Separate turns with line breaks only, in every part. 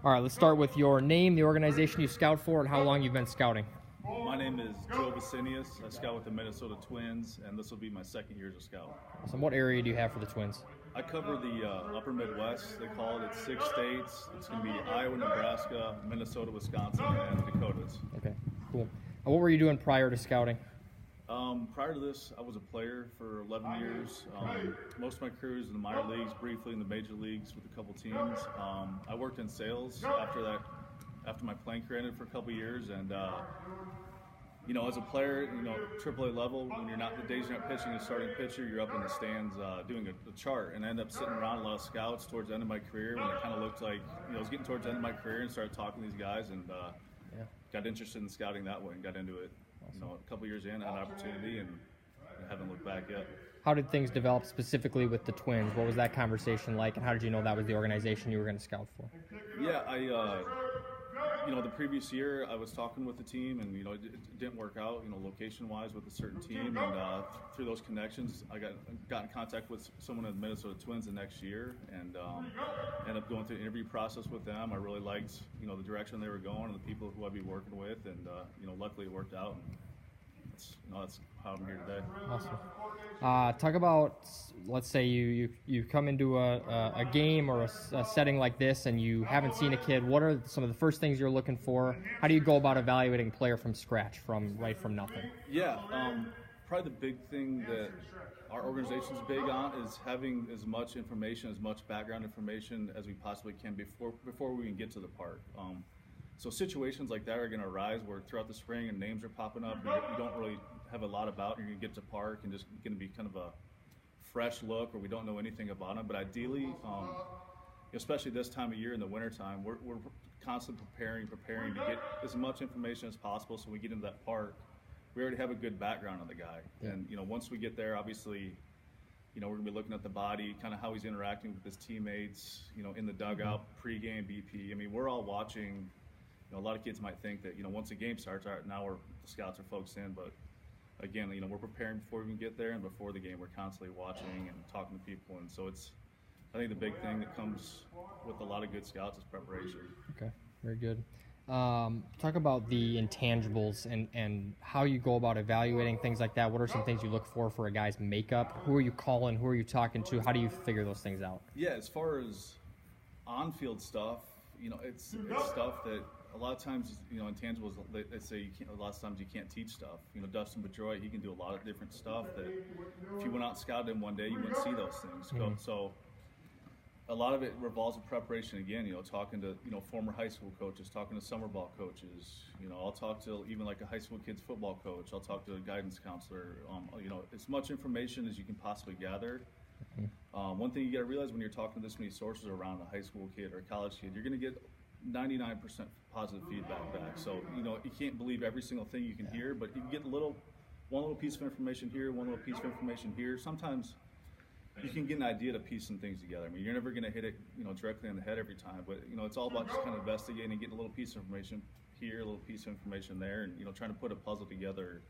All right, let's start with your name, the organization you scout for, and how long you've been scouting.
My name is Bisenius. I scout with the Minnesota Twins, and this will be my second year as a scout.
So what area do you have for the Twins?
I cover the upper Midwest. They call it. It's 6 states. It's going to be Iowa, Nebraska, Minnesota, Wisconsin, and Dakotas.
Okay, cool. What were you doing prior to scouting?
Prior to this, I was a player for 11 years. Most of my career was in the minor leagues, briefly in the major leagues with a couple teams. I worked in sales after my playing career ended for a couple years, and as a player, AAA level, when you're not the days you're not pitching as starting pitcher, you're up in the stands doing a chart, and I ended up sitting around a lot of scouts towards the end of my career when it kind of looked like I was getting towards the end of my career and started talking to these guys and got interested in scouting that way and got into it. Awesome. A couple years in, had an opportunity, and I haven't looked back yet.
How did things develop specifically with the Twins? What was that conversation like, and how did you know that was the organization you were going to scout for?
Yeah, the previous year I was talking with the team, and it didn't work out, location-wise with a certain team, and through those connections, I got in contact with someone in the Minnesota Twins the next year, and ended up going through the interview process with them. I really liked, the direction they were going and the people who I'd be working with, and luckily it worked out. And that's how I'm here today.
Awesome. Talk about, let's say you come into a game or a setting like this and you haven't seen a kid. What are some of the first things you're looking for? How do you go about evaluating a player from scratch, right from nothing?
Yeah, probably the big thing that our organization's big on is having as much information, as much background information as we possibly can before we even get to the park. So situations like that are going to arise where throughout the spring and names are popping up and you don't really have a lot about. You're going to get to park and just going to be kind of a fresh look where we don't know anything about them. But ideally, especially this time of year in the wintertime, we're constantly preparing to get as much information as possible so when we get into that park, we already have a good background on the guy. Yeah. And once we get there, obviously, we're going to be looking at the body, kind of how he's interacting with his teammates, in the dugout, pregame, BP. I mean, we're all watching. A lot of kids might think that, once the game starts, all right, now the scouts are focused in, but again, we're preparing before we can get there, and before the game, we're constantly watching and talking to people, and so I think the big thing that comes with a lot of good scouts is preparation.
Okay, very good. Talk about the intangibles and how you go about evaluating things like that. What are some things you look for a guy's makeup? Who are you calling? Who are you talking to? How do you figure those things out?
Yeah, as far as on-field stuff, it's stuff that a lot of times, intangibles, they say a lot of times you can't teach stuff. Dustin Pedroia, he can do a lot of different stuff that if you went out and scouted him one day, you wouldn't see those things. Mm-hmm. So a lot of it revolves with preparation again, talking to, former high school coaches, talking to summer ball coaches. I'll talk to even like a high school kids football coach. I'll talk to a guidance counselor. As much information as you can possibly gather. Mm-hmm. One thing you got to realize when you're talking to this many sources around a high school kid or a college kid, you're going to get 99% positive feedback back. So, you can't believe every single thing you can hear, but you can get one little piece of information here, one little piece of information here. Sometimes you can get an idea to piece some things together. I mean, you're never going to hit it, directly on the head every time, but, it's all about just kind of investigating and getting a little piece of information here, a little piece of information there, and, trying to put a puzzle together,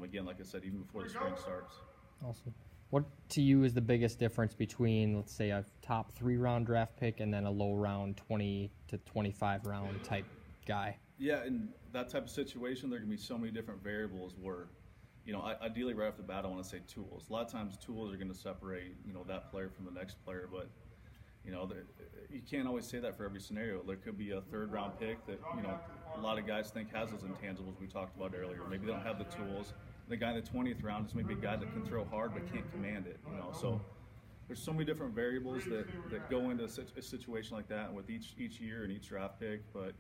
again, like I said, even before the spring starts.
Awesome. What to you is the biggest difference between, let's say, a top 3-round draft pick and then a low round 20 to 25 round type guy?
Yeah, in that type of situation, there can be so many different variables where, ideally right off the bat, I want to say tools. A lot of times tools are going to separate, that player from the next player, but, you can't always say that for every scenario. There could be a 3rd-round pick that, a lot of guys think has those intangibles we talked about earlier. Maybe they don't have the tools. The guy in the 20th round is maybe a guy that can throw hard but can't command it. So there's so many different variables that go into a situation like that with each year and each draft pick. But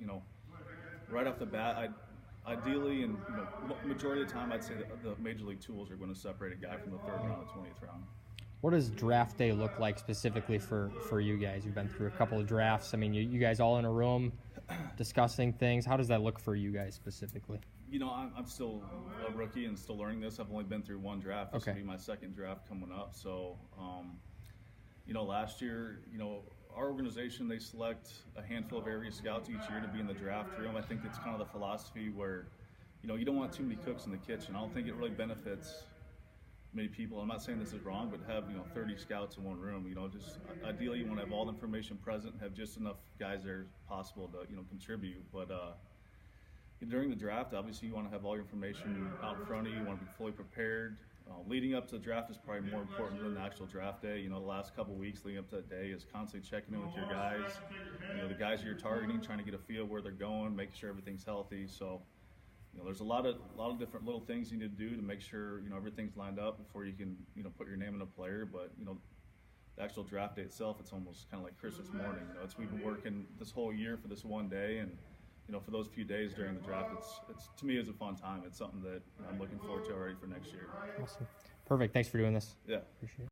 right off the bat, ideally and majority of the time, I'd say that the major league tools are going to separate a guy from the 3rd round and 20th round.
What does draft day look like specifically for you guys? You've been through a couple of drafts. I mean, you guys all in a room discussing things. How does that look for you guys specifically?
I'm still a rookie and still learning this. I've only been through one draft. This will be my 2nd draft coming up. So, last year, our organization, they select a handful of area scouts each year to be in the draft room. I think it's kind of the philosophy where, you don't want too many cooks in the kitchen. I don't think it really benefits many people. I'm not saying this is wrong, but have 30 scouts in one room. Just ideally you want to have all the information present, have just enough guys there as possible to contribute. But during the draft, obviously you want to have all your information out in front of you. You want to be fully prepared. Leading up to the draft is probably more important than the actual draft day. The last couple weeks leading up to that day is constantly checking in with your guys. The guys you're targeting, trying to get a feel where they're going, making sure everything's healthy. So, there's a lot of different little things you need to do to make sure everything's lined up before you can put your name in a player. But the actual draft day itself, it's almost kind of like Christmas morning. We've been working this whole year for this one day, and for those few days during the draft, it's to me, it's a fun time. It's something that I'm looking forward to already for next year.
Awesome. Perfect. Thanks for doing this.
Yeah.
Appreciate it.